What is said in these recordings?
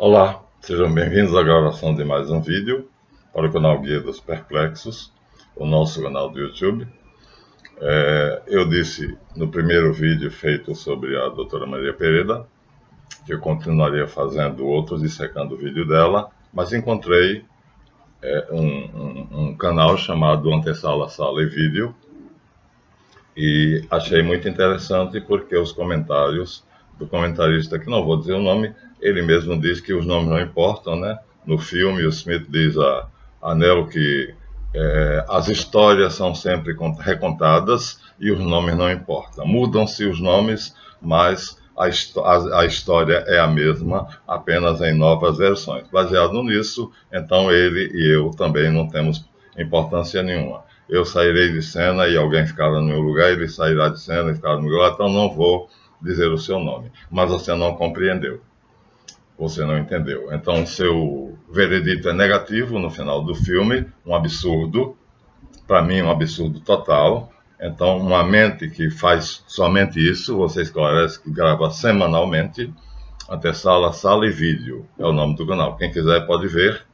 Olá, sejam bem-vindos à gravação de mais um vídeo para o canal Guia dos Perplexos, o nosso canal do YouTube. Eu disse no primeiro vídeo feito sobre a doutora Maria Pereira que eu continuaria fazendo outros dissecando o vídeo dela, mas encontrei um canal chamado Antessala Sala e Vídeo e achei muito interessante porque os comentários do comentarista, que não vou dizer o nome, ele mesmo diz que os nomes não importam, né? No filme, o Smith diz a Nell que as histórias são sempre recontadas e os nomes não importam. Mudam-se os nomes, mas a história é a mesma, apenas em novas versões. Baseado nisso, então ele e eu também não temos importância nenhuma. Eu sairei de cena e alguém ficará no meu lugar, ele sairá de cena e ficará no meu lugar, então não vou dizer o seu nome. Mas você não compreendeu, você não entendeu. Então, seu veredito é negativo no final do filme, um absurdo, para mim um absurdo total. Então, uma mente que faz somente isso, você esclarece que grava semanalmente, Antessala, Sala e Vídeo, é o nome do canal. Quem quiser pode ver,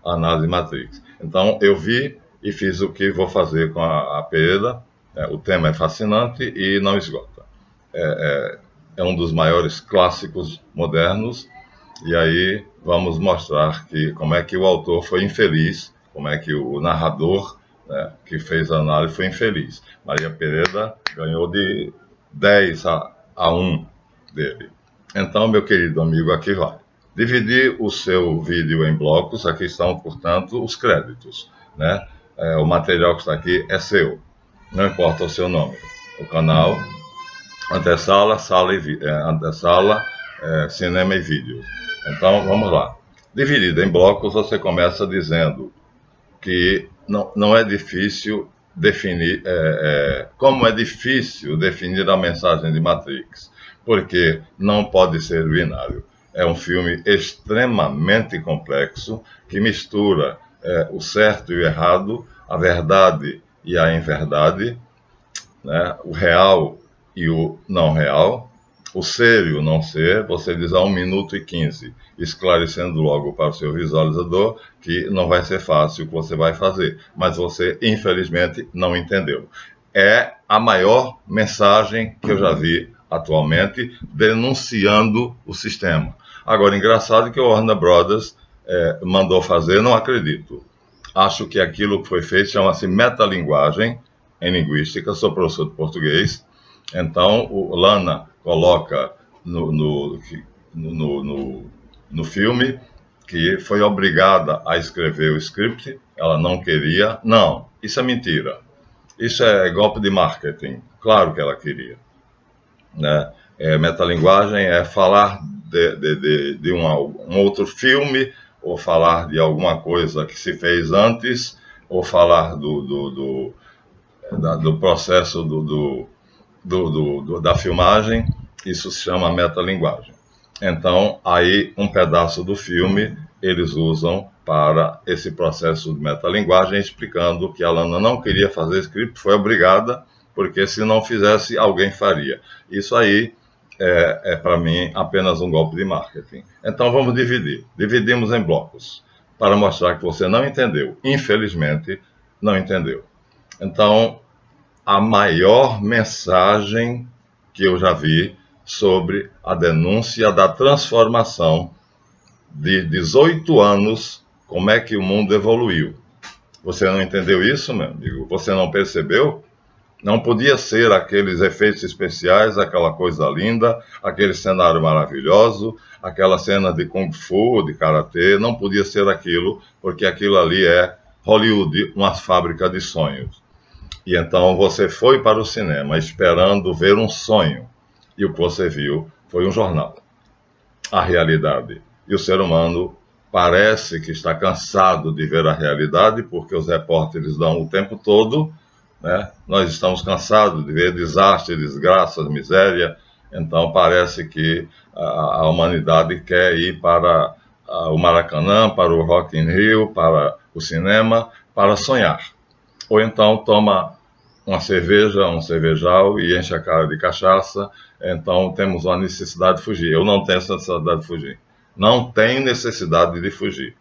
Análise Matrix. Então, eu vi e fiz o que vou fazer com a Pereira. O tema é fascinante e não esgota. É um dos maiores clássicos modernos, e aí vamos mostrar como é que o autor foi infeliz, como é que o narrador, que fez a análise foi infeliz. Maria Pereira ganhou de 10-1 dele. Então, meu querido amigo, aqui vai. Dividi o seu vídeo em blocos, aqui estão, portanto, os créditos, né? O material que está aqui é seu, não importa o seu nome. O canal Antessala, Antessala, Cinema e Vídeo. Então, vamos lá. Dividido em blocos, você começa dizendo que não é difícil definir, como é difícil definir a mensagem de Matrix, porque não pode ser binário. É um filme extremamente complexo, que mistura o certo e o errado, a verdade e a inverdade, né? O real e o não real, o ser e o não ser. Você diz a 1 minuto e 15, esclarecendo logo para o seu visualizador que não vai ser fácil o que você vai fazer, mas você, infelizmente, não entendeu. É a maior mensagem que eu já vi atualmente, denunciando o sistema. Agora, engraçado que o Warner Brothers mandou fazer, não acredito. Acho que aquilo que foi feito chama-se metalinguagem em linguística, sou professor de português, então o Lana coloca no filme que foi obrigada a escrever o script, ela não queria. Não, isso é mentira. Isso é golpe de marketing. Claro que ela queria, né? Metalinguagem é falar de um outro filme, ou falar de alguma coisa que se fez antes, ou falar do processo da filmagem. Isso se chama metalinguagem. Então, aí um pedaço do filme eles usam para esse processo de metalinguagem, explicando que a Lana não queria fazer script, foi obrigada, porque se não fizesse, alguém faria. Isso aí para mim, apenas um golpe de marketing. Então, vamos dividir. Dividimos em blocos, para mostrar que você não entendeu. Infelizmente, não entendeu. Então, a maior mensagem que eu já vi sobre a denúncia da transformação de 18 anos, como é que o mundo evoluiu. Você não entendeu isso, meu amigo? Você não percebeu? Não podia ser aqueles efeitos especiais, aquela coisa linda, aquele cenário maravilhoso, aquela cena de Kung Fu, de Karatê, não podia ser aquilo, porque aquilo ali é Hollywood, uma fábrica de sonhos. E então você foi para o cinema esperando ver um sonho, e o que você viu foi um jornal, a realidade. E o ser humano parece que está cansado de ver a realidade, porque os repórteres dão o tempo todo, né? Nós estamos cansados de ver desastre, desgraça, miséria. Então parece que a humanidade quer ir para o Maracanã, para o Rock in Rio, para o cinema, para sonhar. Ou então toma uma cerveja, um cervejal e enche a cara de cachaça. Então temos uma necessidade de fugir. Eu não tenho essa necessidade de fugir. Não tenho necessidade de fugir,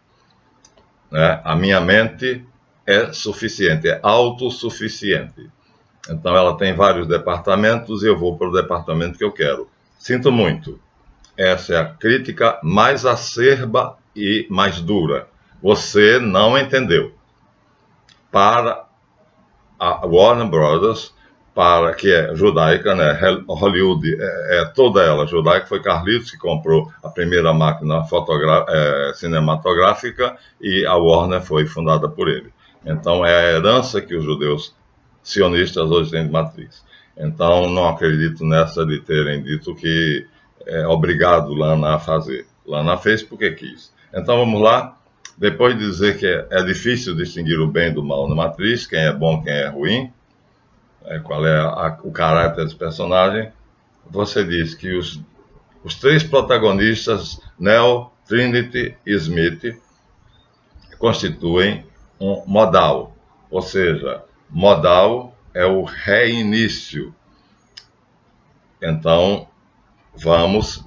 né? A minha mente é suficiente, é autossuficiente. Então ela tem vários departamentos e eu vou para o departamento que eu quero. Sinto muito. Essa é a crítica mais acerba e mais dura. Você não entendeu. Para a Warner Brothers, que é judaica, né? Hollywood é toda ela judaica. Foi Carlitos que comprou a primeira máquina cinematográfica e a Warner foi fundada por ele. Então é a herança que os judeus sionistas hoje têm de Matrix. Então não acredito nessa de terem dito que é obrigado Lana a fazer. Lana fez porque quis. Então vamos lá. Depois de dizer que é difícil distinguir o bem do mal na Matrix, quem é bom, quem é ruim, qual é o caráter desse personagem, você diz que os três protagonistas, Neo, Trinity e Smith, constituem um modal. Ou seja, modal é o reinício. Então, vamos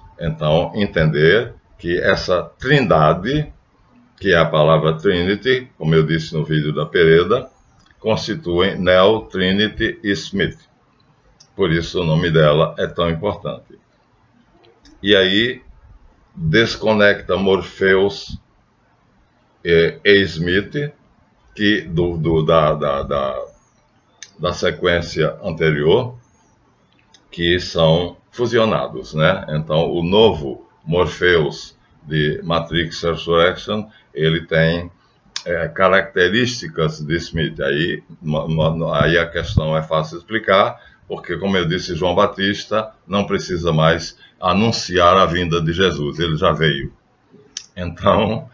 entender que essa trindade, que é a palavra Trinity, como eu disse no vídeo da Pereda, constituem Neo, Trinity e Smith. Por isso o nome dela é tão importante. E aí desconecta Morpheus e Smith, que da sequência anterior, que são fusionados, né? Então o novo Morpheus de Matrix Resurrection, ele tem características de Smith. Aí a questão é fácil de explicar, porque, como eu disse, João Batista não precisa mais anunciar a vinda de Jesus, ele já veio. Então,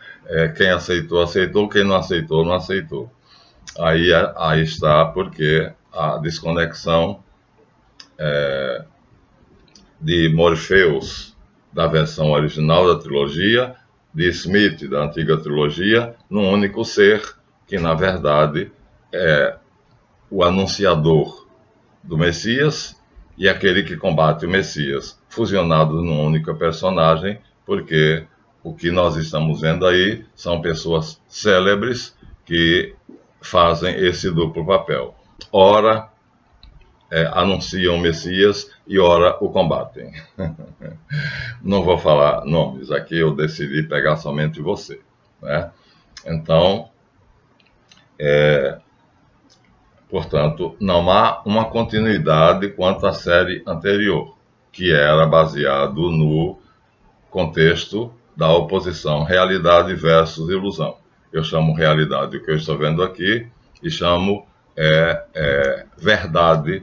quem aceitou, aceitou, quem não aceitou, não aceitou. Aí está porque a desconexão de Morpheus, da versão original da trilogia, de Smith, da antiga trilogia, num único ser, que na verdade é o anunciador do Messias e aquele que combate o Messias, fusionados num único personagem, porque o que nós estamos vendo aí são pessoas célebres que fazem esse duplo papel. Ora, anunciam o Messias e ora o combatem. Não vou falar nomes, aqui eu decidi pegar somente você, né? Então, portanto, não há uma continuidade quanto à série anterior, que era baseado no contexto da oposição realidade versus ilusão. Eu chamo realidade o que eu estou vendo aqui e chamo verdade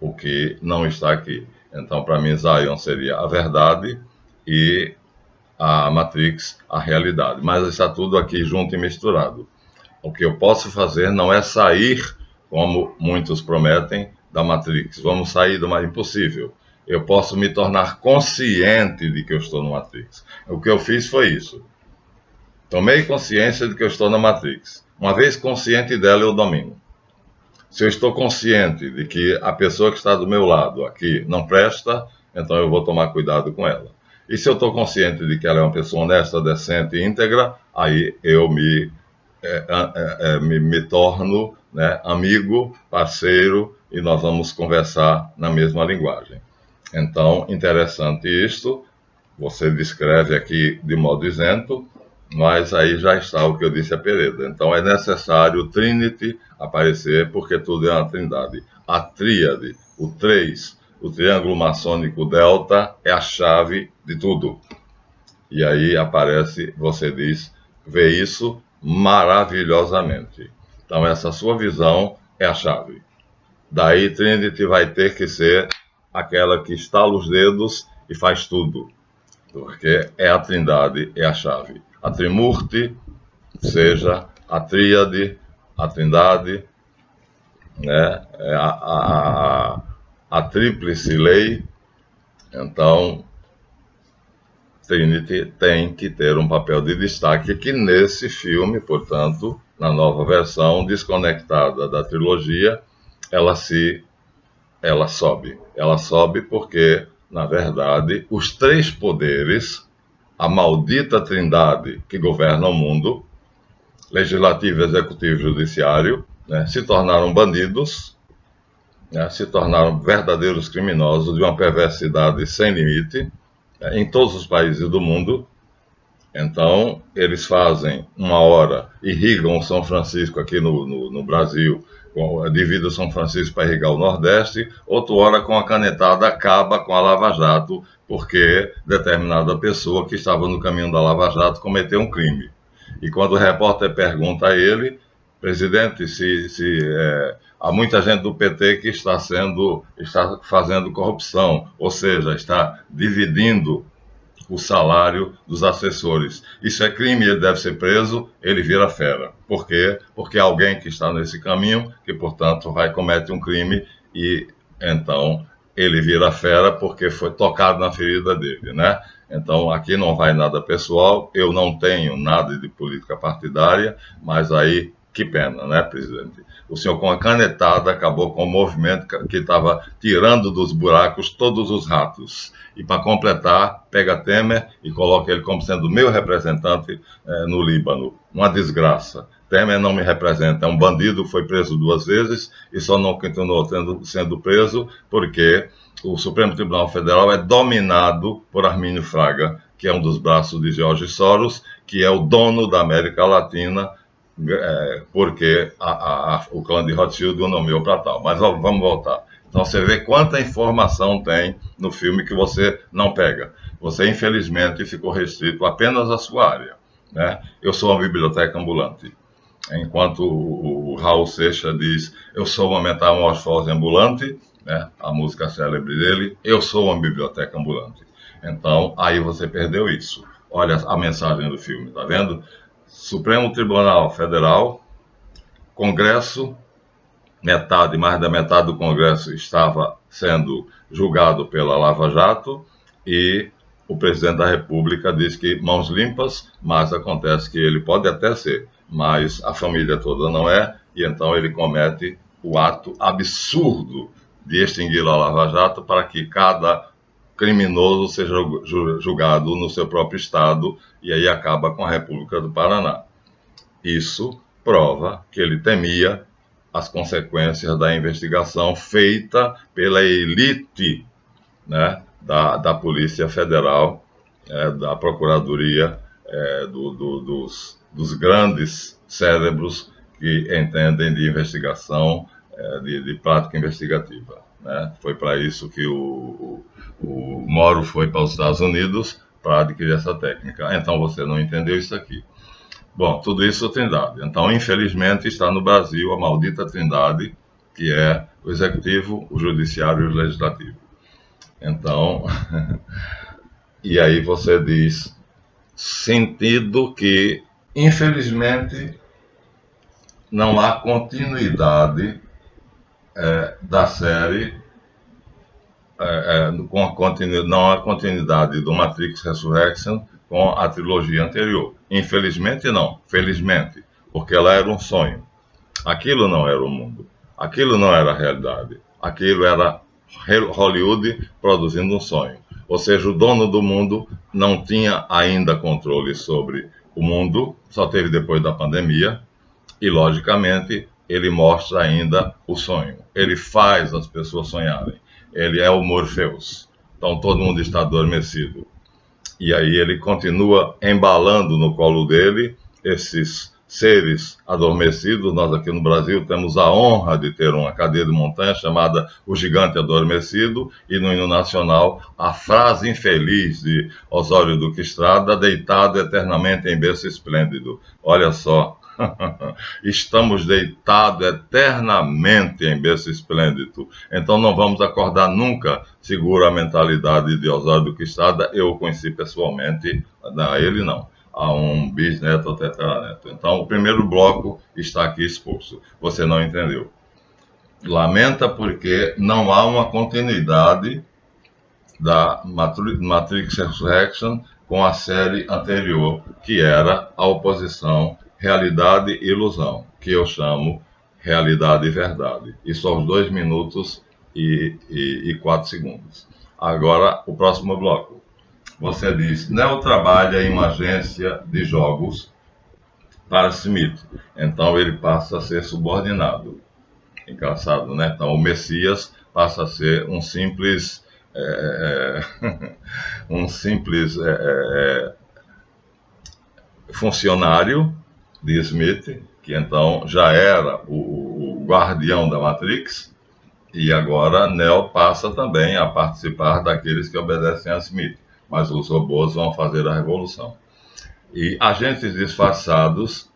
o que não está aqui. Então, para mim, Zion seria a verdade e a Matrix a realidade. Mas está tudo aqui junto e misturado. O que eu posso fazer não é sair, como muitos prometem, da Matrix. Vamos sair do mais impossível. Eu posso me tornar consciente de que eu estou no Matrix. O que eu fiz foi isso. Tomei consciência de que eu estou na Matrix. Uma vez consciente dela, eu domino. Se eu estou consciente de que a pessoa que está do meu lado aqui não presta, então eu vou tomar cuidado com ela. E se eu estou consciente de que ela é uma pessoa honesta, decente e íntegra, aí eu me torno, né, amigo, parceiro, e nós vamos conversar na mesma linguagem. Então, interessante isto, você descreve aqui de modo isento, mas aí já está o que eu disse a Pereda. Então é necessário o Trinity aparecer, porque tudo é uma trindade. A tríade, o 3, o triângulo maçônico delta é a chave de tudo. E aí aparece, você diz, vê isso maravilhosamente. Então essa sua visão é a chave. Daí Trinity vai ter que ser aquela que estala os dedos e faz tudo, porque é a trindade, é a chave. A Trimurti, seja a tríade, a trindade, né? A tríplice lei. Então, Trinity tem que ter um papel de destaque que nesse filme, portanto, na nova versão desconectada da trilogia, ela sobe. Ela sobe porque, na verdade, os três poderes a maldita trindade que governa o mundo, legislativo, executivo e judiciário, né, se tornaram bandidos, né, se tornaram verdadeiros criminosos de uma perversidade sem limite, né, em todos os países do mundo. Então, eles fazem uma hora, irrigam o São Francisco aqui no Brasil, dividem o São Francisco para irrigar o Nordeste, outra hora com a canetada acaba com a Lava Jato, porque determinada pessoa que estava no caminho da Lava Jato cometeu um crime. E quando o repórter pergunta a ele, presidente, há muita gente do PT que está fazendo corrupção, ou seja, está dividindo o salário dos assessores. Isso é crime, ele deve ser preso, ele vira fera. Por quê? Porque alguém que está nesse caminho, que portanto vai cometer um crime e então ele vira fera porque foi tocado na ferida dele, né? Então aqui não vai nada pessoal, eu não tenho nada de política partidária, mas aí que pena, né, presidente? O senhor, com a canetada, acabou com o movimento que estava tirando dos buracos todos os ratos. E, para completar, pega Temer e coloca ele como sendo meu representante no Líbano. Uma desgraça. Temer não me representa, é um bandido, foi preso 2 vezes e só não continuou sendo preso porque o Supremo Tribunal Federal é dominado por Armínio Fraga, que é um dos braços de George Soros, que é o dono da América Latina, porque o clã de Rothschild o nomeou para tal. Mas vamos voltar. Então você vê quanta informação tem no filme que você não pega. Você, infelizmente, ficou restrito apenas à sua área, né? Eu sou uma biblioteca ambulante. Enquanto o Raul Seixas diz, eu sou uma metamorfose ambulante, né? A música célebre dele, eu sou uma biblioteca ambulante. Então, aí você perdeu isso. Olha a mensagem do filme, tá vendo? Supremo Tribunal Federal, Congresso, mais da metade do Congresso estava sendo julgado pela Lava Jato e o presidente da República diz que mãos limpas, mas acontece que ele pode até ser, mas a família toda não é, e então ele comete o ato absurdo de extinguir a Lava Jato para que cada criminoso seja julgado no seu próprio estado, e aí acaba com a República do Paraná. Isso prova que ele temia as consequências da investigação feita pela elite, né, da Polícia Federal, da Procuradoria, dos grandes cérebros que entendem de investigação, de prática investigativa, né? Foi para isso que o Moro foi para os Estados Unidos, para adquirir essa técnica. Então você não entendeu isso aqui. Bom, tudo isso é Trindade. Então, infelizmente, está no Brasil a maldita Trindade, que é o Executivo, o Judiciário e o Legislativo. Então, e aí você diz, sentido que, infelizmente, não há continuidade da série, não há continuidade do Matrix Resurrection com a trilogia anterior. Infelizmente não, felizmente, porque ela era um sonho. Aquilo não era o mundo, aquilo não era a realidade, aquilo era Hollywood produzindo um sonho. Ou seja, o dono do mundo não tinha ainda controle sobre o mundo, só teve depois da pandemia, e logicamente ele mostra ainda o sonho. Ele faz as pessoas sonharem. Ele é o Morpheus. Então todo mundo está adormecido. E aí ele continua embalando no colo dele esses seres adormecidos. Nós aqui no Brasil temos a honra de ter uma cadeia de montanha chamada O Gigante Adormecido, e no hino nacional a frase infeliz de Osório Duque Estrada, deitado eternamente em berço esplêndido. Olha só, estamos deitados eternamente em berço esplêndido, então não vamos acordar nunca, seguro a mentalidade de Osório Duque Estrada. Eu o conheci pessoalmente, não, ele não, a um bisneto ou tetaraneto. Então o primeiro bloco está aqui exposto, você não entendeu. Lamenta porque não há uma continuidade da Matrix Resurrection com a série anterior, que era a oposição realidade e ilusão, que eu chamo realidade e verdade. E são os 2 minutos e 4 segundos. Agora, o próximo bloco. você diz, Neo trabalha em uma agência de jogos para Smith, então ele passa a ser subordinado. Engraçado, né? Então o Messias passa a ser um simples um simples funcionário de Smith, que então já era o guardião da Matrix, e agora Neo passa também a participar daqueles que obedecem a Smith, mas os robôs vão fazer a revolução. E agentes disfarçados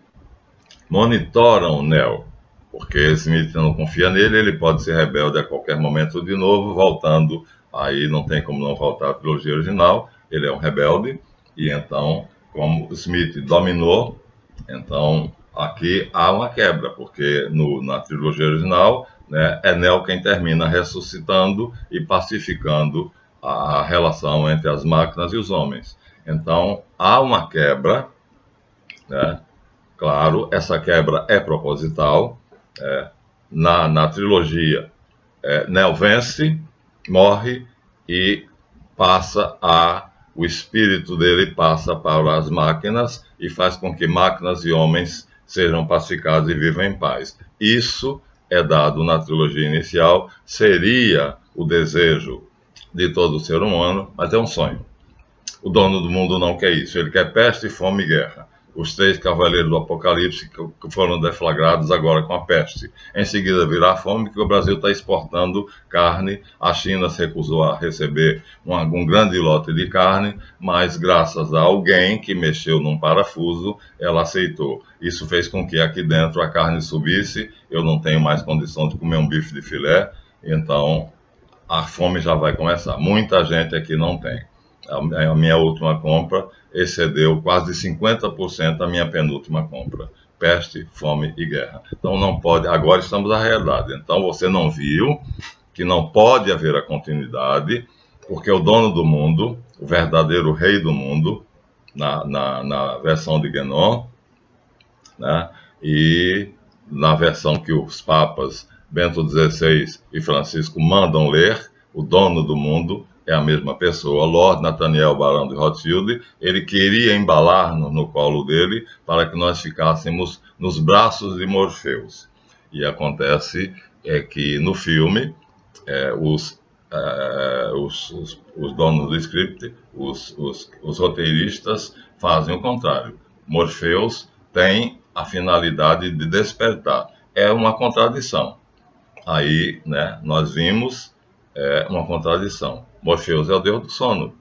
monitoram Neo, porque Smith não confia nele, ele pode ser rebelde a qualquer momento de novo, voltando, aí não tem como não voltar à trilogia original, ele é um rebelde, e então, como Smith dominou, então aqui há uma quebra, porque na trilogia original, né, é Neo quem termina ressuscitando e pacificando a relação entre as máquinas e os homens. Então, há uma quebra, né? Claro, essa quebra é proposital. Na trilogia, Neo vence, morre e o espírito dele passa para as máquinas e faz com que máquinas e homens sejam pacificados e vivam em paz. Isso é dado na trilogia inicial, seria o desejo de todo ser humano, mas é um sonho. O dono do mundo não quer isso, ele quer peste, fome e guerra. Os 3 cavaleiros do Apocalipse que foram deflagrados agora com a peste. Em seguida virá a fome, que o Brasil está exportando carne. A China se recusou a receber um grande lote de carne, mas graças a alguém que mexeu num parafuso, ela aceitou. Isso fez com que aqui dentro a carne subisse. Eu não tenho mais condição de comer um bife de filé, então a fome já vai começar. Muita gente aqui não tem. A minha última compra excedeu quase 50% a minha penúltima compra. Peste, fome e guerra. Então não pode, agora estamos na realidade. Então você não viu que não pode haver a continuidade, porque o dono do mundo, o verdadeiro rei do mundo, na versão de Guénon, né, e na versão que os papas Bento XVI e Francisco mandam ler, o dono do mundo é a mesma pessoa. Lord Nathaniel Barão de Rothschild, ele queria embalar-nos no colo dele para que nós ficássemos nos braços de Morfeus. E acontece que no filme, os donos do script, os roteiristas, fazem o contrário. Morfeus tem a finalidade de despertar. É uma contradição. Aí, né, nós vimos uma contradição. Morfeus é o deus do sono.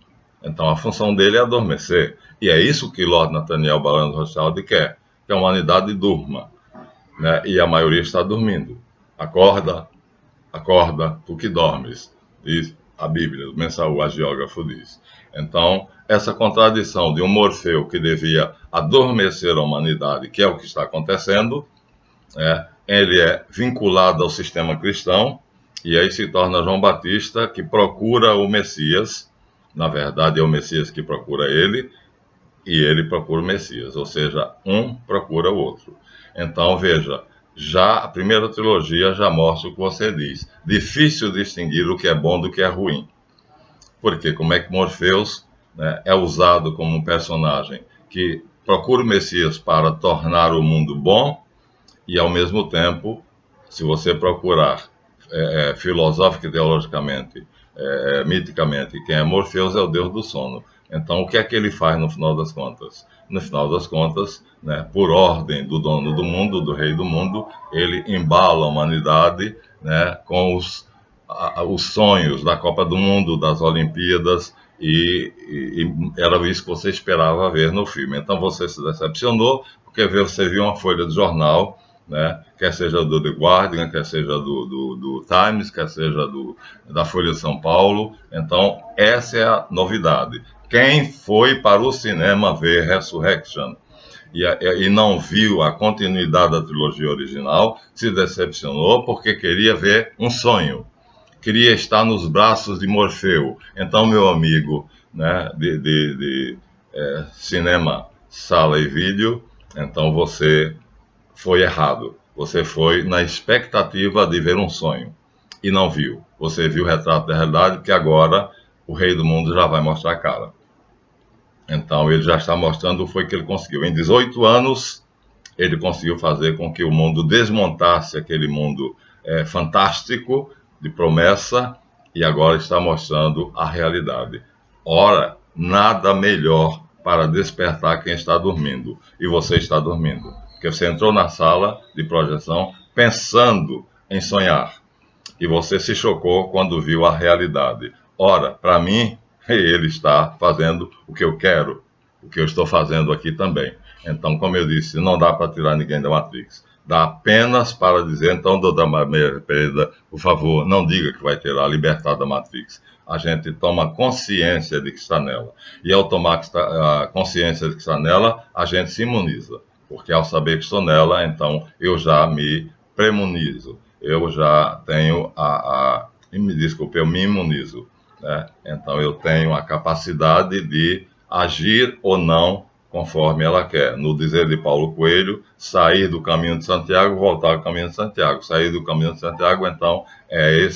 Então, a função dele é adormecer. E é isso que Lord Nathaniel Barão de Rothschild quer, que a humanidade durma. Né? E a maioria está dormindo. Acorda, acorda, tu que dormes, diz a Bíblia, o Mensal, geógrafo diz. Então, essa contradição de um Morfeu que devia adormecer a humanidade, que é o que está acontecendo, ele é vinculado ao sistema cristão, e aí se torna João Batista, que procura o Messias. Na verdade, é o Messias que procura ele, e ele procura o Messias, ou seja, um procura o outro. Então, veja, já a primeira trilogia já mostra o que você diz. Difícil distinguir o que é bom do que é ruim. Porque como é que Morfeus, né, é usado como um personagem que procura o Messias para tornar o mundo bom, e ao mesmo tempo, se você procurar filosófica e teologicamente, miticamente, quem é Morfeus é o deus do sono. Então, o que é que ele faz no final das contas? No final das contas, né, por ordem do dono do mundo, do rei do mundo, ele embala a humanidade, né, com os sonhos da Copa do Mundo, das Olimpíadas, e era isso que você esperava ver no filme. Então, você se decepcionou, porque você viu uma folha de jornal, né? Quer seja do The Guardian, quer seja do Times, quer seja da Folha de São Paulo. Então, essa é a novidade. Quem foi para o cinema ver Resurrection e não viu a continuidade da trilogia original, se decepcionou porque queria ver um sonho, queria estar nos braços de Morfeu. Então, meu amigo, né, de cinema, sala e vídeo, então você foi errado. Você foi na expectativa de ver um sonho e não viu. Você viu o retrato da realidade, que agora o rei do mundo já vai mostrar a cara. Então ele já está mostrando o que foi que ele conseguiu. Em 18 anos, ele conseguiu fazer com que o mundo desmontasse aquele mundo fantástico, de promessa, e agora está mostrando a realidade. Ora, nada melhor para despertar quem está dormindo. E você está dormindo. Porque você entrou na sala de projeção pensando em sonhar. E você se chocou quando viu a realidade. Ora, para mim, ele está fazendo o que eu quero, o que eu estou fazendo aqui também. Então, como eu disse, não dá para tirar ninguém da Matrix. Dá apenas para dizer, então, doutora Maria Pereira, por favor, não diga que vai ter a libertar da Matrix. A gente toma consciência de que está nela. E ao tomar a consciência de que está nela, a gente se imuniza. Porque ao saber que estou nela, então eu já me premunizo. Eu já tenho me desculpe, eu me imunizo. Né? Então eu tenho a capacidade de agir ou não conforme ela quer. No dizer de Paulo Coelho, sair do caminho de Santiago, voltar ao caminho de Santiago. Sair do caminho de Santiago, então, é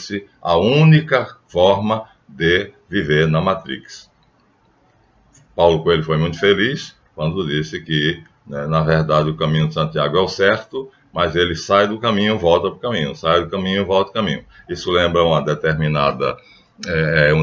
a única forma de viver na Matrix. Paulo Coelho foi muito feliz quando disse que, né, na verdade, o caminho de Santiago é o certo, mas ele sai do caminho, volta para o caminho, sai do caminho, volta para o caminho. Isso lembra um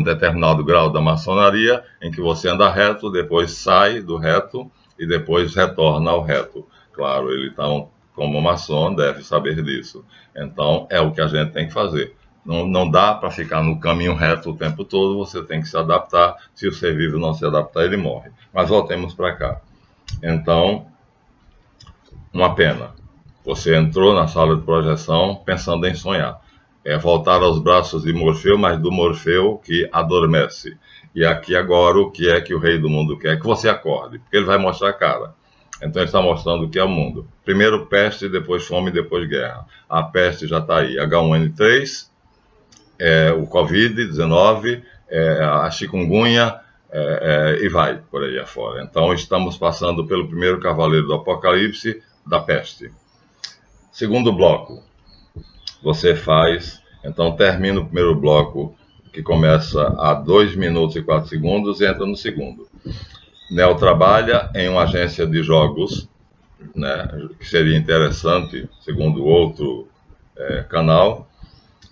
determinado grau da maçonaria, em que você anda reto, depois sai do reto e depois retorna ao reto. Claro, ele, então, como maçom, deve saber disso. Então, é o que a gente tem que fazer. Não dá para ficar no caminho reto o tempo todo, você tem que se adaptar. Se o ser vivo não se adaptar, ele morre. Mas voltemos para cá. Então, uma pena. Você entrou na sala de projeção pensando em sonhar. É voltar aos braços de Morfeu, mas do Morfeu que adormece. E aqui agora o que é que o rei do mundo quer? Que você acorde, porque ele vai mostrar a cara. Então ele está mostrando o que é o mundo. Primeiro peste, depois fome, depois guerra. A peste já está aí. H1N3, o Covid-19, a chikungunya, e vai por aí afora. Então estamos passando pelo primeiro cavaleiro do Apocalipse, da peste. Segundo bloco, você faz, então termina o primeiro bloco, que começa a 2 minutos e 4 segundos, e entra no segundo. Neo trabalha em uma agência de jogos, né, que seria interessante, segundo outro canal,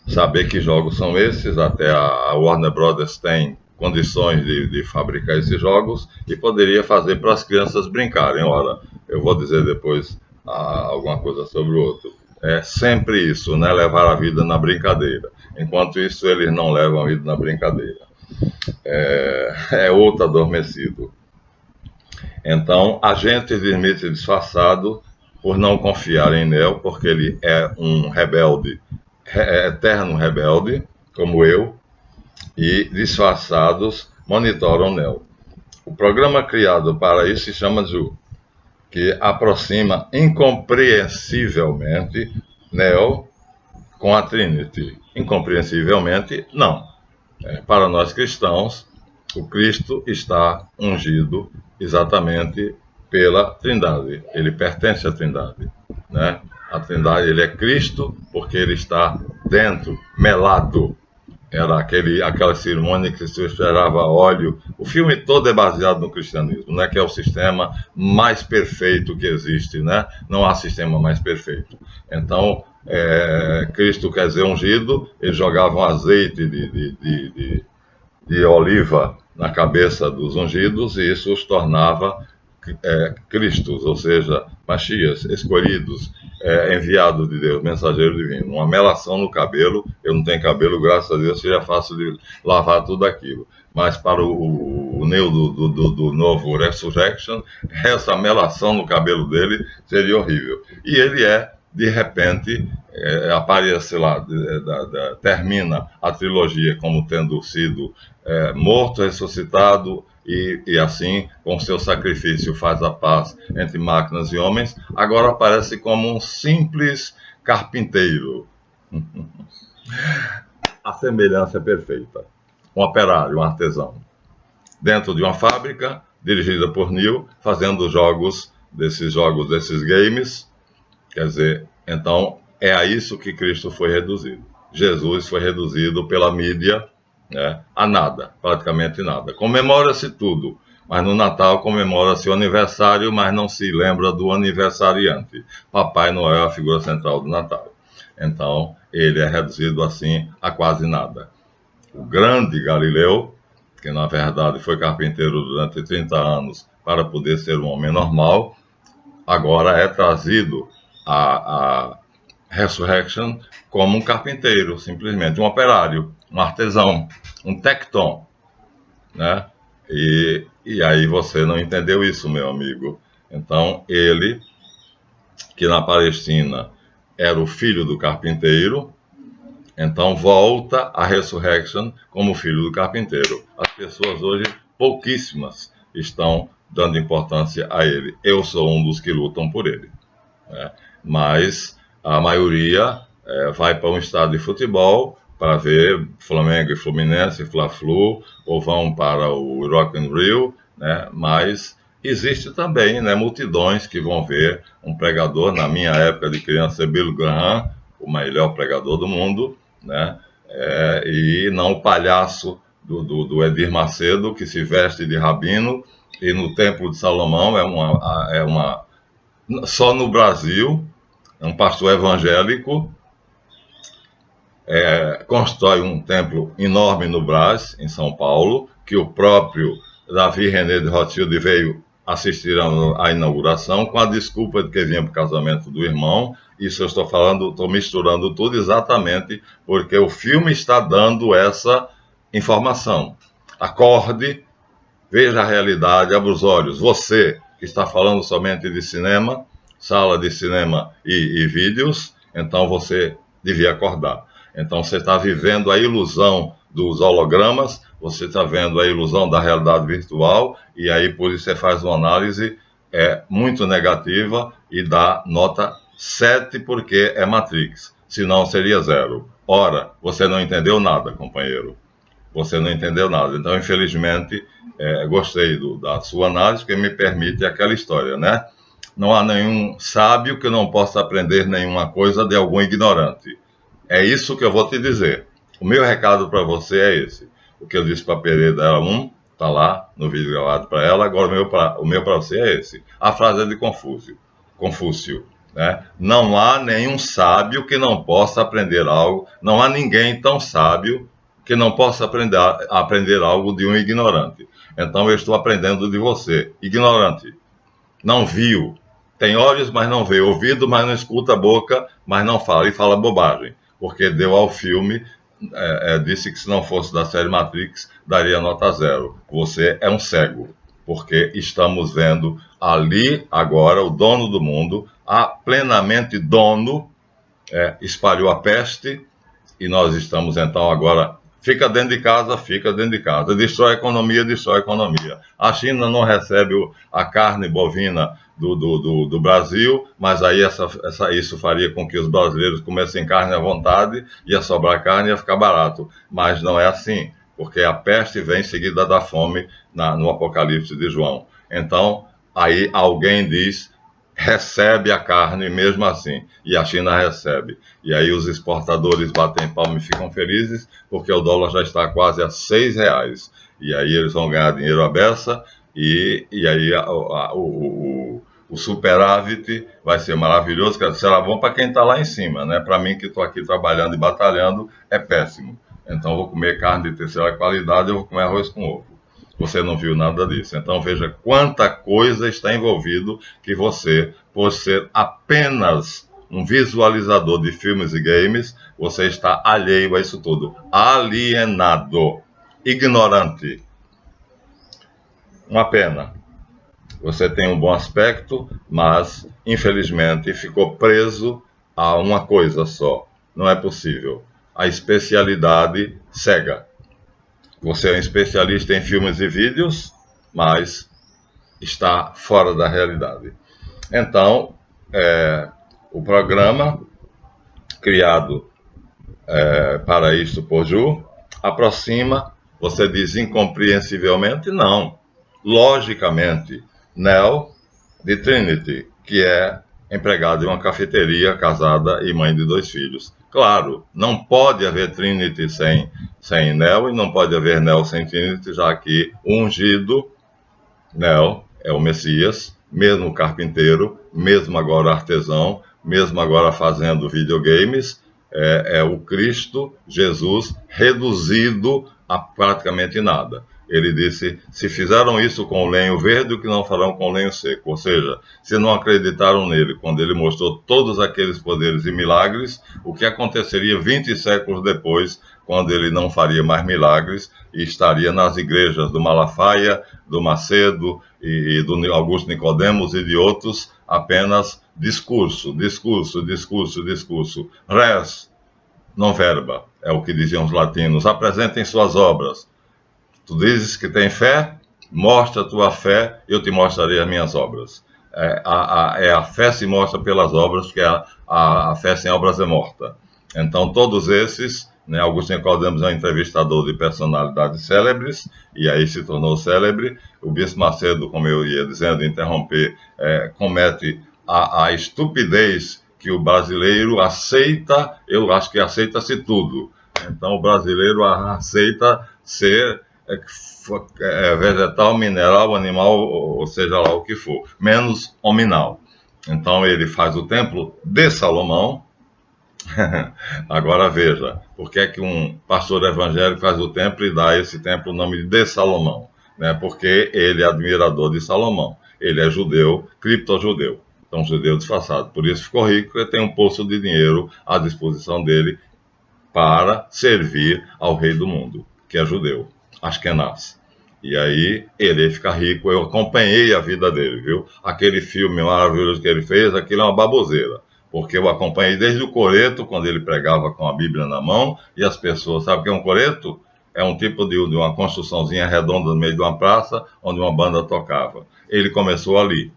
saber que jogos são esses. Até a Warner Brothers tem condições de fabricar esses jogos e poderia fazer para as crianças brincarem. Ora, eu vou dizer depois alguma coisa sobre o outro. É sempre isso, né? Levar a vida na brincadeira. Enquanto isso, eles não levam a vida na brincadeira. É outro adormecido. Então, agente de Smith disfarçado por não confiar em Neo, porque ele é um rebelde, eterno rebelde, como eu, e disfarçados monitoram Neo. O programa criado para isso se chama Zu, que aproxima incompreensivelmente Neo com a Trinity. Incompreensivelmente, não. Para nós cristãos, o Cristo está ungido exatamente pela Trindade. Ele pertence à Trindade, né? A Trindade, ele é Cristo porque ele está dentro, melado. Era aquela cerimônia que se esperava óleo. O filme todo é baseado no cristianismo, né? Que é o sistema mais perfeito que existe, né? Não há sistema mais perfeito. Então, Cristo quer dizer ungido, eles jogavam azeite de oliva na cabeça dos ungidos e isso os tornava Cristos, ou seja, Machias, escolhidos, enviados de Deus, mensageiro divino. Uma melação no cabelo, eu não tenho cabelo, graças a Deus, seja fácil de lavar tudo aquilo. Mas para o Neo do novo Resurrection, essa melação no cabelo dele seria horrível. E ele de repente, aparece lá, termina a trilogia como tendo sido morto, ressuscitado, e assim, com seu sacrifício, faz a paz entre máquinas e homens. Agora aparece como um simples carpinteiro. A semelhança é perfeita. Um operário, um artesão. Dentro de uma fábrica, dirigida por Neo, fazendo desses games. Quer dizer, então, é a isso que Cristo foi reduzido. Jesus foi reduzido pela mídia, né, a nada, praticamente nada. Comemora-se tudo. mas no Natal comemora-se o aniversário, mas não se lembra do aniversariante. Papai Noel é a figura central do Natal. Então, ele é reduzido assim a quase nada. O grande Galileu, que na verdade foi carpinteiro durante 30 anos para poder ser um homem normal, agora é trazido a Resurrection como um carpinteiro, simplesmente um operário, um artesão, um tecton, né? E aí você não entendeu isso, meu amigo. Então, ele, que na Palestina era o filho do carpinteiro, então volta a Resurrection como filho do carpinteiro. As pessoas hoje, pouquíssimas, estão dando importância a ele. Eu sou um dos que lutam por ele, né? Mas a maioria vai para um estádio de futebol para ver Flamengo e Fluminense, Fla-Flu, ou vão para o Rock in Rio, né? Mas existe também, né, multidões que vão ver um pregador. Na minha época de criança, Billy Graham, o melhor pregador do mundo, né? E não o palhaço do Edir Macedo, que se veste de rabino, e no Templo de Salomão só no Brasil, um pastor evangélico constrói um templo enorme no Brás, em São Paulo, que o próprio Davi René de Rothschild veio assistir à inauguração, com a desculpa de que vinha para o casamento do irmão. Isso eu estou falando, estou misturando tudo exatamente porque o filme está dando essa informação. Acorde, veja a realidade, abra os olhos. Você que está falando somente de cinema, sala de cinema e vídeos, então você devia acordar. Então você está vivendo a ilusão dos hologramas, você está vendo a ilusão da realidade virtual, e aí por isso você faz uma análise muito negativa e dá nota 7 porque é Matrix, senão seria 0. Ora, você não entendeu nada, companheiro. Você não entendeu nada. Então, infelizmente, gostei da sua análise, porque me permite aquela história, né? Não há nenhum sábio que não possa aprender nenhuma coisa de algum ignorante. É isso que eu vou te dizer. O meu recado para você é esse. O que eu disse para a Pereira era está lá no vídeo gravado para ela, agora o meu para você é esse. A frase é de Confúcio, né? Não há nenhum sábio que não possa aprender algo, não há ninguém tão sábio que não possa aprender algo de um ignorante. Então eu estou aprendendo de você, ignorante. Não viu, tem olhos, mas não vê, ouvido, mas não escuta, boca, mas não fala, e fala bobagem, porque deu ao filme, disse que se não fosse da série Matrix, daria nota 0. Você é um cego, porque estamos vendo ali, agora, o dono do mundo, plenamente dono, espalhou a peste, e nós estamos então agora... Fica dentro de casa, destrói a economia. A China não recebe a carne bovina do Brasil, mas aí isso faria com que os brasileiros comessem carne à vontade, ia sobrar carne e ia ficar barato. Mas não é assim, porque a peste vem seguida da fome no Apocalipse de João. Então, aí alguém diz... recebe a carne mesmo assim, e a China recebe. E aí os exportadores batem palma e ficam felizes, porque o dólar já está quase a R$6. E aí eles vão ganhar dinheiro à beça, e aí o superávit vai ser maravilhoso, será bom para quem está lá em cima, né? Para mim que estou aqui trabalhando e batalhando, é péssimo. Então eu vou comer carne de terceira qualidade, eu vou comer arroz com ovo. Você não viu nada disso. Então veja quanta coisa está envolvido que você, por ser apenas um visualizador de filmes e games, você está alheio a isso tudo. Alienado. Ignorante. Uma pena. Você tem um bom aspecto, mas, infelizmente, ficou preso a uma coisa só. Não é possível. A especialidade cega. Você é um especialista em filmes e vídeos, mas está fora da realidade. Então, o programa, criado para isto por Ju, aproxima, você diz incompreensivelmente? Não. Logicamente, Neo de Trinity, que é empregado em uma cafeteria, casada e mãe de 2 filhos. Claro, não pode haver Trinity sem Neo, e não pode haver Neo sem Trinity, já que o ungido Neo é o Messias, mesmo carpinteiro, mesmo agora artesão, mesmo agora fazendo videogames, é o Cristo, Jesus, reduzido a praticamente nada. Ele disse, se fizeram isso com o lenho verde, o que não farão com o lenho seco? Ou seja, se não acreditaram nele, quando ele mostrou todos aqueles poderes e milagres, o que aconteceria 20 séculos depois, quando ele não faria mais milagres e estaria nas igrejas do Malafaia, do Macedo e do Augusto Nicodemos e de outros, apenas discurso, discurso, discurso, discurso. Res, non verba, é o que diziam os latinos. Apresentem suas obras. Tu dizes que tem fé, mostra a tua fé, eu te mostrarei as minhas obras. A fé se mostra pelas obras, porque a fé sem obras é morta. Então, todos esses, né, Augusto Nicodemos é um entrevistador de personalidades célebres, e aí se tornou célebre. O Bispo Macedo, como eu ia dizendo, interromper, comete a estupidez que o brasileiro aceita, eu acho que aceita-se tudo. Então, o brasileiro aceita ser vegetal, mineral, animal, ou seja lá o que for, menos hominal. Então ele faz o templo de Salomão. Agora veja, por que é que um pastor evangélico faz o templo e dá a esse templo o nome de Salomão? Né? Porque ele é admirador de Salomão. Ele é judeu, criptojudeu. Então, judeu disfarçado. Por isso ficou rico e tem um poço de dinheiro à disposição dele para servir ao rei do mundo, que é judeu, Ashkenaz. E aí ele fica rico. Eu acompanhei a vida dele, viu? Aquele filme maravilhoso que ele fez, aquilo é uma baboseira. Porque eu acompanhei desde o coreto, quando ele pregava com a Bíblia na mão, e as pessoas, sabe o que é um coreto? É um tipo de uma construçãozinha redonda no meio de uma praça, onde uma banda tocava. Ele começou ali.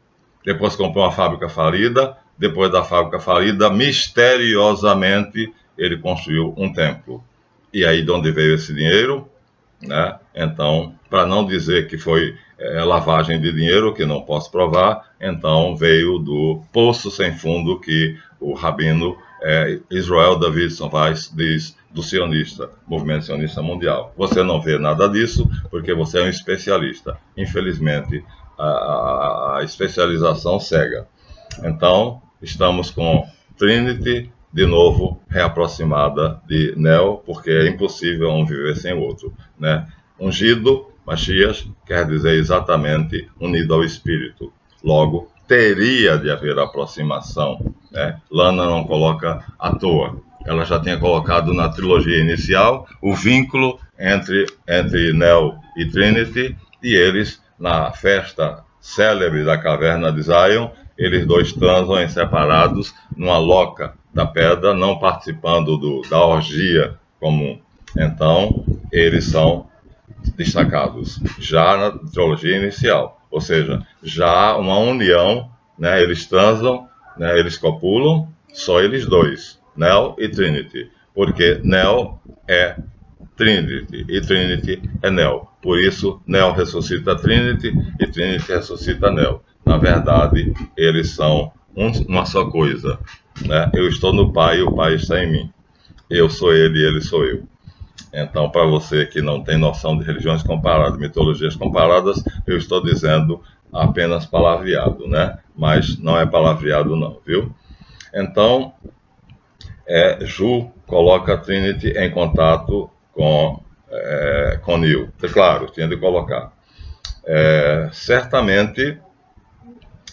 Depois comprou uma fábrica falida. Depois da fábrica falida, misteriosamente, ele construiu um templo. E aí de onde veio esse dinheiro? Né? Então, para não dizer que foi lavagem de dinheiro, que não posso provar, então veio do poço sem fundo que o rabino Israel Davidson Weiss diz do sionista, movimento sionista mundial. Você não vê nada disso porque você é um especialista. Infelizmente, a especialização cega. Então, estamos com Trinity, de novo, reaproximada de Neo, porque é impossível um viver sem o outro. Né? Ungido, Mashiach, quer dizer exatamente unido ao Espírito. Logo, teria de haver aproximação. Né? Lana não coloca à toa. Ela já tinha colocado na trilogia inicial o vínculo entre Neo e Trinity, e eles, na festa célebre da caverna de Zion, eles dois transam em separados numa loca da pedra, não participando da orgia comum. Então, eles são destacados já na trilogia inicial, ou seja, já há uma união, né? Eles transam, né? Eles copulam, só eles dois, Neo e Trinity, porque Neo é Trinity e Trinity é Neo. Por isso, Neo ressuscita Trinity e Trinity ressuscita Neo. Na verdade, eles são uma só coisa. Né? Eu estou no Pai e o Pai está em mim. Eu sou ele e ele sou eu. Então, para você que não tem noção de religiões comparadas, mitologias comparadas, eu estou dizendo apenas palavreado, né? Mas não é palavreado não, viu? Então, Ju coloca a Trinity em contato com Neil. Claro, tinha de colocar. Certamente,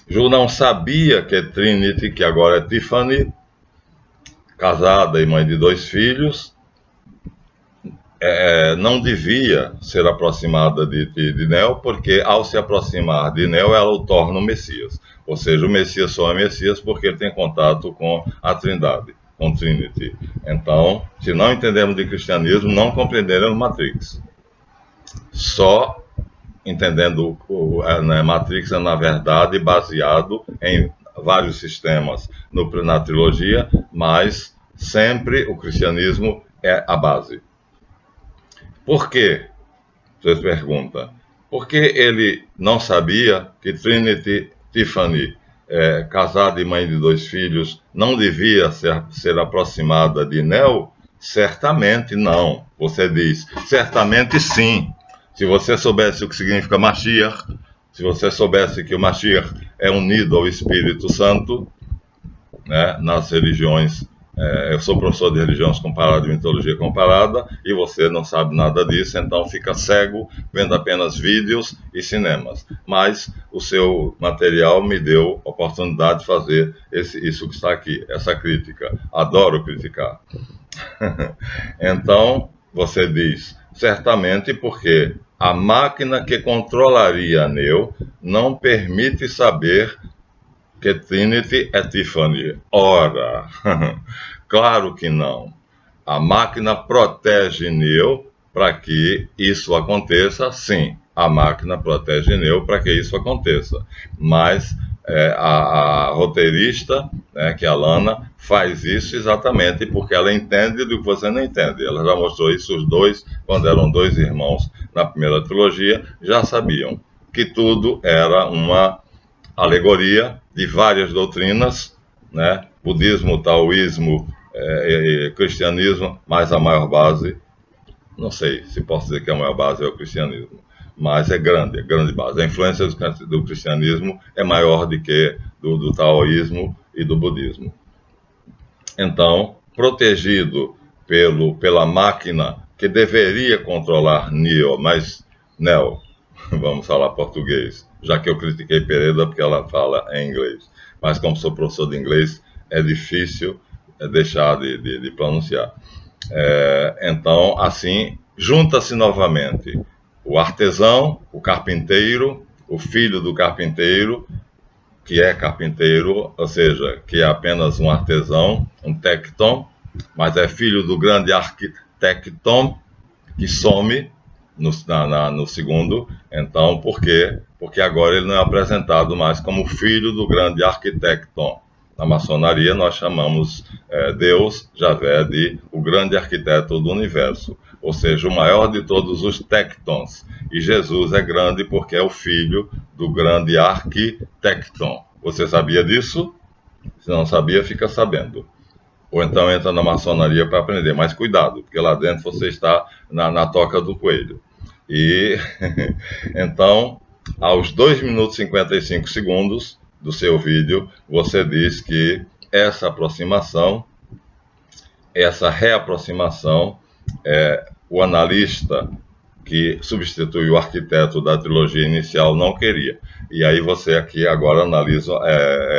Ju não sabia que Trinity, que agora é Tiffany, casada e mãe de 2 filhos, não devia ser aproximada de Neo, porque ao se aproximar de Neo, ela o torna o Messias. Ou seja, o Messias só é Messias porque ele tem contato com a Trindade, com Trinity. Então, se não entendermos de cristianismo, não compreenderemos Matrix. Só entendendo Matrix é, na verdade, baseado em vários sistemas na trilogia, mas sempre o cristianismo é a base. Por quê? Você pergunta. Porque ele não sabia que Trinity Tiffany, casada e mãe de 2 filhos, não devia ser aproximada de Neo? Certamente não. Você diz, certamente sim. Se você soubesse o que significa Mashiach, Se você soubesse que o Mashiach é unido ao Espírito Santo, né, nas religiões, eu sou professor de religiões comparadas e mitologia comparada, e você não sabe nada disso, então fica cego vendo apenas vídeos e cinemas. Mas o seu material me deu oportunidade de fazer isso que está aqui, essa crítica. Adoro criticar. Então, você diz, certamente porque a máquina que controlaria Neo não permite saber que Trinity é Tiffany. Ora, claro que não. A máquina protege Neo para que isso aconteça, sim. A máquina protege Neo para que isso aconteça. Mas a roteirista, né, que é a Lana, faz isso exatamente porque ela entende do que você não entende. Ela já mostrou isso, os dois, quando eram dois irmãos na primeira trilogia, já sabiam que tudo era uma alegoria de várias doutrinas, né? Budismo, taoísmo, cristianismo, mas a maior base, não sei se posso dizer que a maior base é o cristianismo, mas é grande base. A influência do cristianismo é maior do que do taoísmo e do budismo. Então, protegido pela máquina que deveria controlar Neo, vamos falar português, já que eu critiquei Pereda porque ela fala em inglês. Mas como sou professor de inglês, é difícil deixar de pronunciar. Então, assim, junta-se novamente o artesão, o carpinteiro, o filho do carpinteiro, que é carpinteiro, ou seja, que é apenas um artesão, um tecton, mas é filho do grande arquitecton, que some no segundo. Então, por quê? Porque agora ele não é apresentado mais como filho do grande arquitecton. Na maçonaria, nós chamamos Deus, Javé, de o grande arquiteto do universo, ou seja, o maior de todos os tectons. E Jesus é grande porque é o filho do grande arquitecton. Você sabia disso? Se não sabia, fica sabendo. Ou então entra na maçonaria para aprender. Mas cuidado, porque lá dentro você está na toca do coelho. E então, aos 2 minutos e 55 segundos do seu vídeo, você diz que essa aproximação, essa reaproximação, o analista que substitui o arquiteto da trilogia inicial não queria. E aí você aqui agora analisa,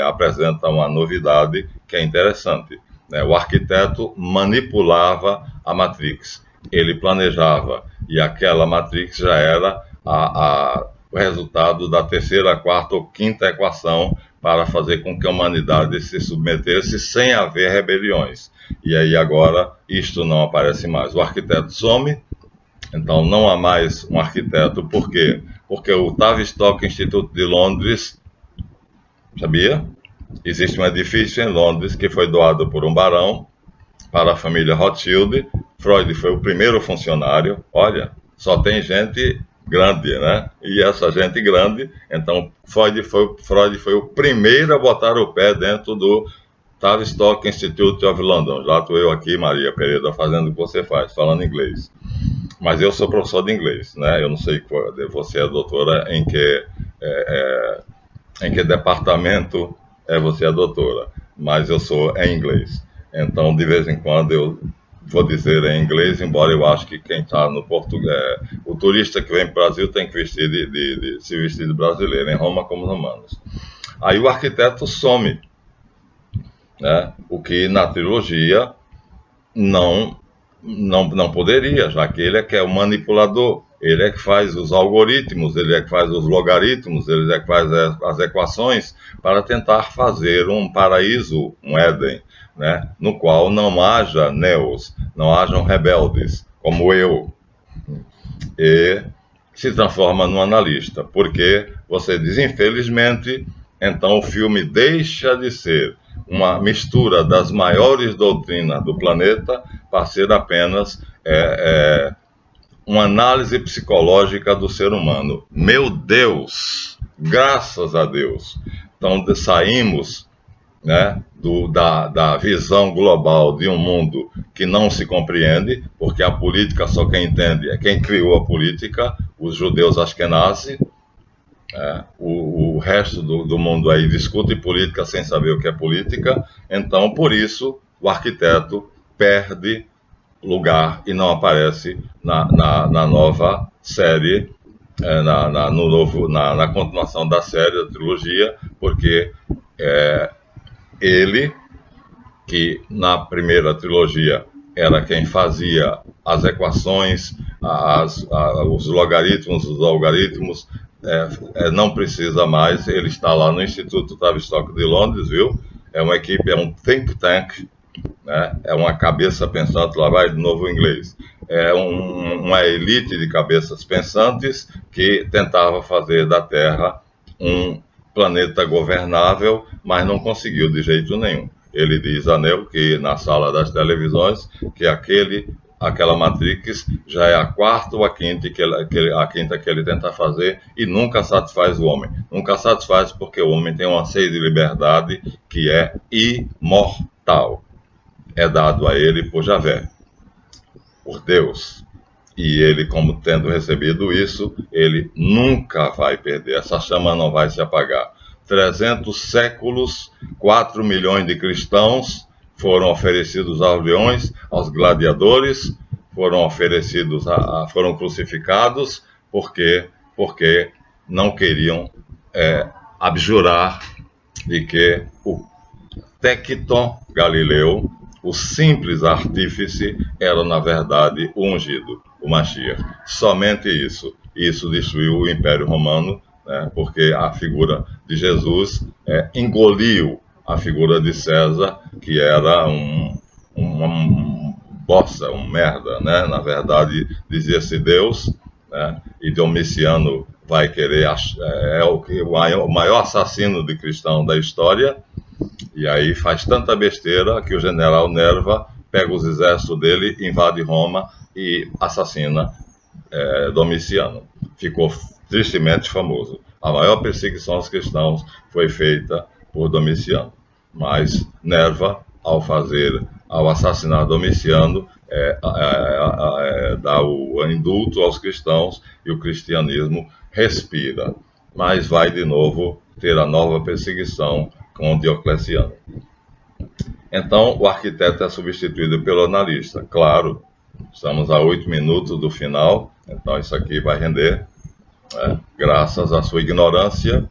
apresenta uma novidade que é interessante. O arquiteto manipulava a Matrix, ele planejava, e aquela Matrix já era o resultado da terceira, quarta ou quinta equação para fazer com que a humanidade se submetesse sem haver rebeliões. E aí agora isto não aparece mais. O arquiteto some, então não há mais um arquiteto. Por quê? Porque o Tavistock Institute de Londres, sabia? Existe um edifício em Londres que foi doado por um barão para a família Rothschild. Freud foi o primeiro funcionário. Olha, só tem gente grande, né? E essa gente grande, então Freud foi o primeiro a botar o pé dentro do Tavistock Institute of London. Já estou eu aqui, Maria Pereira, fazendo o que você faz, falando inglês. Mas eu sou professor de inglês, né? Eu não sei qual, você é doutora em que departamento você é doutora, mas eu sou em inglês. Então, de vez em quando, eu vou dizer em inglês, embora eu acho que quem está no português, o turista que vem para o Brasil tem que vestir se vestir de brasileiro, em Roma como romanos. Aí o arquiteto some, né? O que na trilogia não poderia, já que ele é que é o manipulador, ele é que faz os algoritmos, ele é que faz os logaritmos, ele é que faz as equações para tentar fazer um paraíso, um Éden, né, no qual não haja neos, não hajam rebeldes, como eu, e se transforma num analista, porque você diz, infelizmente, então o filme deixa de ser uma mistura das maiores doutrinas do planeta para ser apenas uma análise psicológica do ser humano. Meu Deus! Graças a Deus! Então saímos, né, da visão global de um mundo que não se compreende, porque a política só quem entende é quem criou a política, os judeus Ashkenazi, O resto do mundo aí discute política sem saber o que é política, então por isso o arquiteto perde lugar e não aparece na nova série, na continuação da série, da trilogia, porque ele, que na primeira trilogia era quem fazia as equações, os logaritmos, os algoritmos, não precisa mais, ele está lá no Instituto Tavistock de Londres, viu? É uma equipe, é um think tank, né? É uma cabeça pensante, lá vai de novo o inglês. É uma elite de cabeças pensantes que tentava fazer da Terra um planeta governável, mas não conseguiu de jeito nenhum. Ele diz a Neo que na sala das televisões que aquela Matrix já é a quarta ou a quinta que ele tenta fazer e nunca satisfaz o homem. Nunca satisfaz porque o homem tem um anseio de liberdade que é imortal. É dado a ele por Javé, por Deus. E ele, como tendo recebido isso, ele nunca vai perder. Essa chama não vai se apagar. 300 séculos, 4 milhões de cristãos foram oferecidos aos leões, aos gladiadores, foram oferecidos, foram crucificados, porque não queriam abjurar de que o Tecton Galileu, o simples artífice, era na verdade o ungido, o Mashiach. Somente isso. Isso destruiu o Império Romano, né, porque a figura de Jesus engoliu a figura de César, que era um bossa, um merda, né? Na verdade, dizia-se Deus, né? E Domiciano vai querer, o maior assassino de cristão da história, e aí faz tanta besteira que o general Nerva pega os exércitos dele, invade Roma e assassina Domiciano. Ficou tristemente famoso. A maior perseguição aos cristãos foi feita por Domiciano. Mas Nerva, ao assassinar Domiciano, dá o indulto aos cristãos e o cristianismo respira. Mas vai de novo ter a nova perseguição com Diocleciano. Então, o arquiteto é substituído pelo analista. Claro, estamos a 8 minutos do final, então isso aqui vai render, graças à sua ignorância.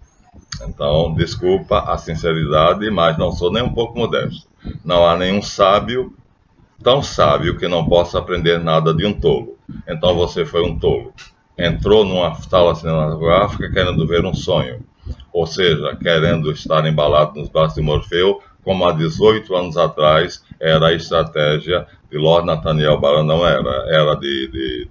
Então, desculpa a sinceridade, mas não sou nem um pouco modesto. Não há nenhum sábio tão sábio que não possa aprender nada de um tolo. Então você foi um tolo. Entrou numa sala cinematográfica querendo ver um sonho. Ou seja, querendo estar embalado nos braços de Morfeu, como há 18 anos atrás era a estratégia de Lord Nathaniel Baron. Não era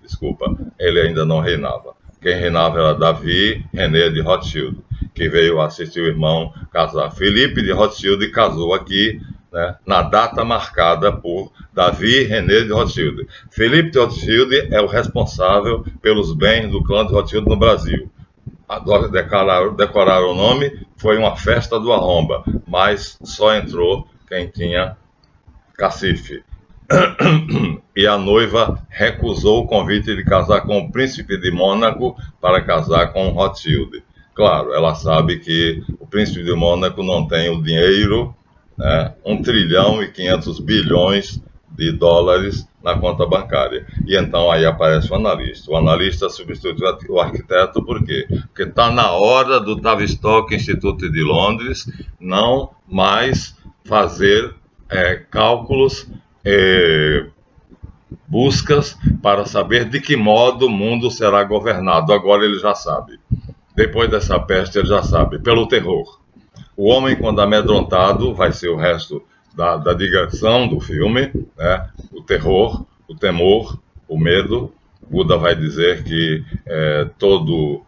desculpa, ele ainda não reinava. Quem reinava era Davi René de Rothschild, que veio assistir o irmão casar. Felipe de Rothschild casou aqui, né, na data marcada por Davi René de Rothschild. Felipe de Rothschild é o responsável pelos bens do clã de Rothschild no Brasil. Decorar o nome foi uma festa do arromba, mas só entrou quem tinha cacife. E a noiva recusou o convite de casar com o príncipe de Mônaco para casar com Rothschild. Claro, ela sabe que o príncipe de Mônaco não tem o dinheiro, né, 1 trilhão e 500 bilhões de dólares na conta bancária. E então aí aparece o analista. O analista substitui o arquiteto por quê? Porque está na hora do Tavistock Institute de Londres não mais fazer cálculos, buscas para saber de que modo o mundo será governado. Agora ele já sabe. Depois dessa peste ele já sabe, pelo terror. O homem, quando amedrontado, vai ser o resto da digressão do filme, né? O terror, o temor, o medo. Buda vai dizer que todo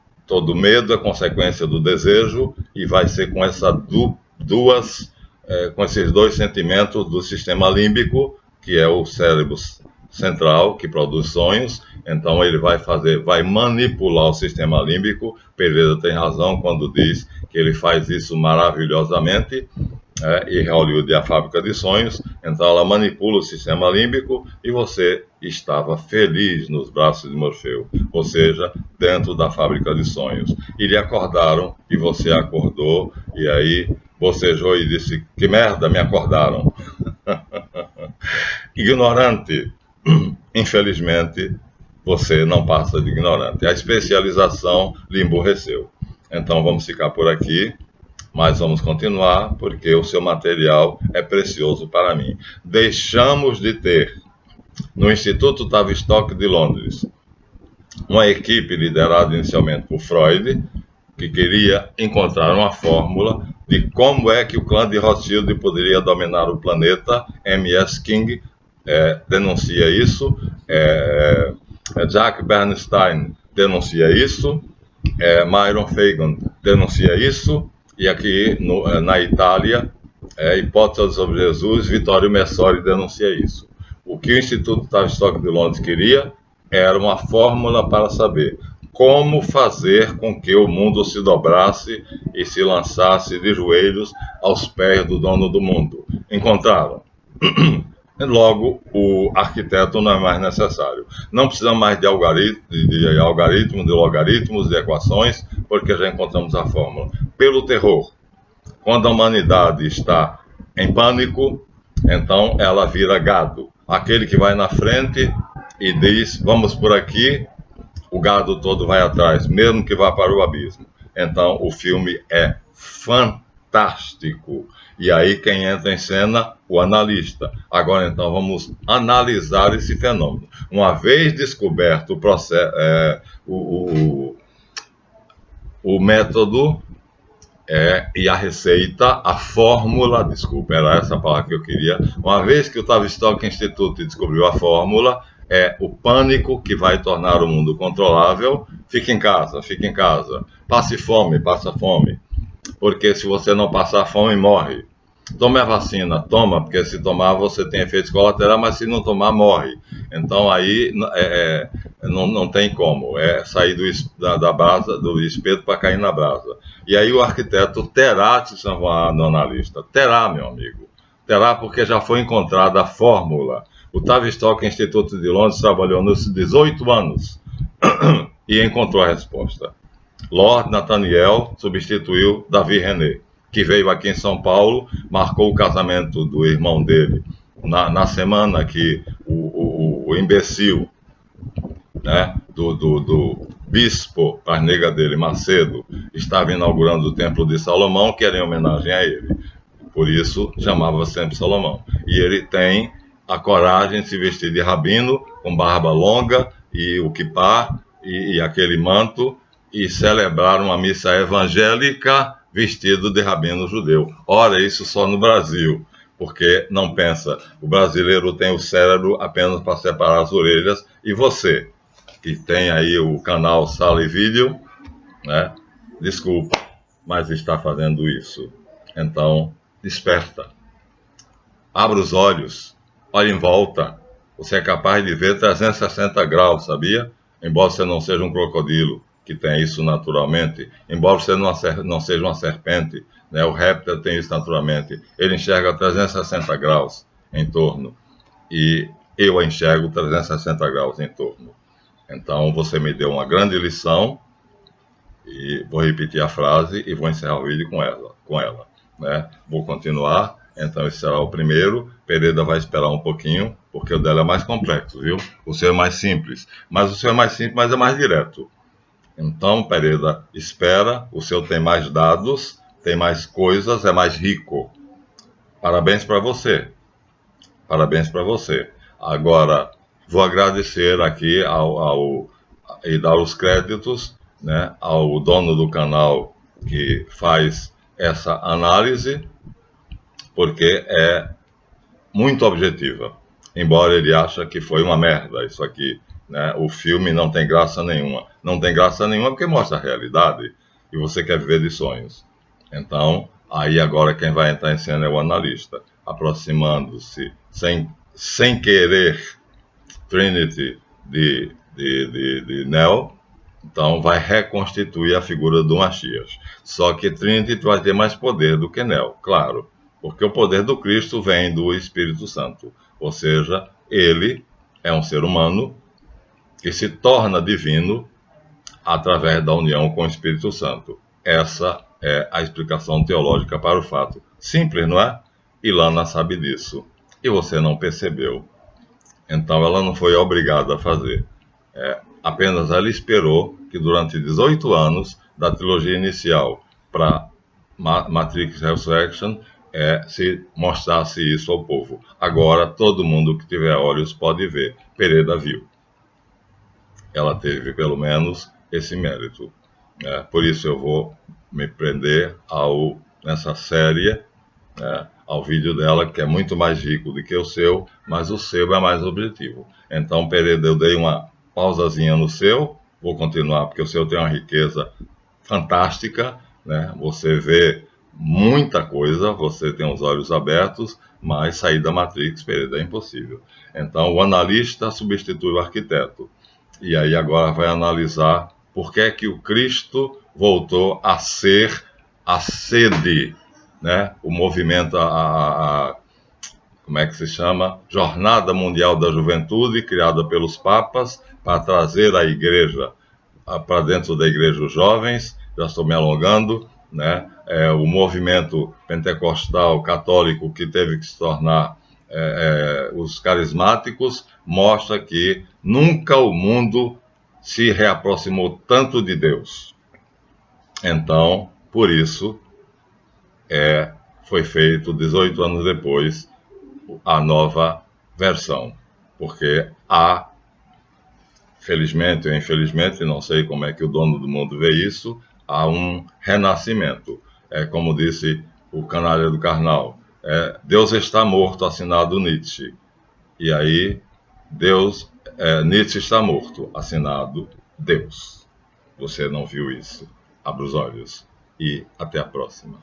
medo é consequência do desejo, e vai ser com com esses dois sentimentos do sistema límbico, que é o cérebro central, que produz sonhos. Então ele vai manipular o sistema límbico. Pereira tem razão quando diz que ele faz isso maravilhosamente, e Hollywood é a fábrica de sonhos. Então ela manipula o sistema límbico e você estava feliz nos braços de Morfeu, ou seja, dentro da fábrica de sonhos. E lhe acordaram, e você acordou, e aí bocejou e disse: que merda, me acordaram. Ignorante, infelizmente, você não passa de ignorante. A especialização lhe emburreceu. Então vamos ficar por aqui, mas vamos continuar, porque o seu material é precioso para mim. Deixamos de ter, no Instituto Tavistock de Londres, uma equipe liderada inicialmente por Freud, que queria encontrar uma fórmula de como é que o clã de Rothschild poderia dominar o planeta. M.S. King denuncia isso, Jack Bernstein denuncia isso, Myron Fagan denuncia isso, e aqui na Itália, Hipótese sobre Jesus, Vittorio Messori denuncia isso. O que o Instituto Tavistock de Londres queria era uma fórmula para saber como fazer com que o mundo se dobrasse e se lançasse de joelhos aos pés do dono do mundo. Encontraram. Logo, o arquiteto não é mais necessário. Não precisamos mais de algoritmos, de logaritmos, de equações, porque já encontramos a fórmula. Pelo terror. Quando a humanidade está em pânico, então ela vira gado. Aquele que vai na frente e diz: vamos por aqui, o gado todo vai atrás, mesmo que vá para o abismo. Então o filme é fantástico. E aí quem entra em cena? O analista. Agora então vamos analisar esse fenômeno. Uma vez descoberto o processo, o método e a receita, a fórmula, desculpa, era essa palavra que eu queria. Uma vez que o Tavistock Institute descobriu a fórmula, é o pânico que vai tornar o mundo controlável. Fique em casa, fique em casa. Passe fome, passa fome. Porque se você não passar fome, morre. Tome a vacina, toma, porque se tomar você tem efeitos colaterais, mas se não tomar, morre. Então aí não tem como, sair da brasa, do espeto para cair na brasa. E aí o arquiteto terá de se transformar no analista. Terá, meu amigo. Terá, porque já foi encontrada a fórmula. O Tavistock Instituto de Londres trabalhou nos 18 anos e encontrou a resposta. Lord Nathaniel substituiu Davi René, que veio aqui em São Paulo, marcou o casamento do irmão dele na semana que o imbecil, né, do bispo Parnega dele, Macedo, estava inaugurando o Templo de Salomão, que era em homenagem a ele. Por isso chamava sempre Salomão. E ele tem a coragem de se vestir de rabino, com barba longa e o quipá e aquele manto, e celebrar uma missa evangélica vestido de rabino judeu. Ora, isso só no Brasil, porque não pensa, o brasileiro tem o cérebro apenas para separar as orelhas, e você, que tem aí o canal Sala e Vídeo, né, desculpa, mas está fazendo isso. Então, desperta. Abra os olhos, olhe em volta. Você é capaz de ver 360 graus, sabia? Embora você não seja um crocodilo, que tem isso naturalmente, embora você não seja uma serpente, né? O réptil tem isso naturalmente, ele enxerga 360 graus em torno, e eu enxergo 360 graus em torno. Então você me deu uma grande lição, e vou repetir a frase e vou encerrar o vídeo com ela, né? Vou continuar, então esse será o primeiro. Pereira vai esperar um pouquinho, porque o dela é mais complexo, viu? O seu é mais simples, mas o seu é mais simples, mas é mais direto. Então, Pereira, espera, o seu tem mais dados, tem mais coisas, é mais rico. Parabéns para você. Parabéns para você. Agora, vou agradecer aqui e dar os créditos, né, ao dono do canal que faz essa análise, porque é muito objetiva. Embora ele ache que foi uma merda isso aqui, né? O filme não tem graça nenhuma. Não tem graça nenhuma porque mostra a realidade e você quer viver de sonhos. Então, aí agora quem vai entrar em cena é o analista, aproximando-se sem querer Trinity de Neo. Então vai reconstituir a figura do Messias. Só que Trinity vai ter mais poder do que Neo, claro, porque o poder do Cristo vem do Espírito Santo, ou seja, ele é um ser humano que se torna divino através da união com o Espírito Santo. Essa é a explicação teológica para o fato. Simples, não é? Ilana sabe disso. E você não percebeu. Então ela não foi obrigada a fazer. Apenas ela esperou que durante 18 anos, da trilogia inicial para Matrix Resurrection, se mostrasse isso ao povo. Agora, todo mundo que tiver olhos pode ver. Pereira viu. Ela teve, pelo menos, esse mérito. Por isso eu vou me prender nessa série, ao vídeo dela, que é muito mais rico do que o seu, mas o seu é mais objetivo. Então, Pereira, eu dei uma pausazinha no seu, vou continuar, porque o seu tem uma riqueza fantástica, né? Você vê muita coisa, você tem os olhos abertos, mas sair da Matrix, Pereira, é impossível. Então, o analista substitui o arquiteto. E aí agora vai analisar por que é que o Cristo voltou a ser a sede, né? O movimento, como é que se chama? Jornada Mundial da Juventude, criada pelos papas, para trazer a igreja para dentro da igreja os jovens. Já estou me alongando, né? O movimento pentecostal católico que teve que se tornar os carismáticos, mostra que nunca o mundo se reaproximou tanto de Deus. Então, por isso, foi feito 18 anos depois a nova versão, porque felizmente ou infelizmente, não sei como é que o dono do mundo vê isso, há um renascimento. Como disse o canalha do Karnal, Deus está morto, assinado Nietzsche. E aí, Nietzsche está morto, assinado Deus. Você não viu isso? Abra os olhos e até a próxima.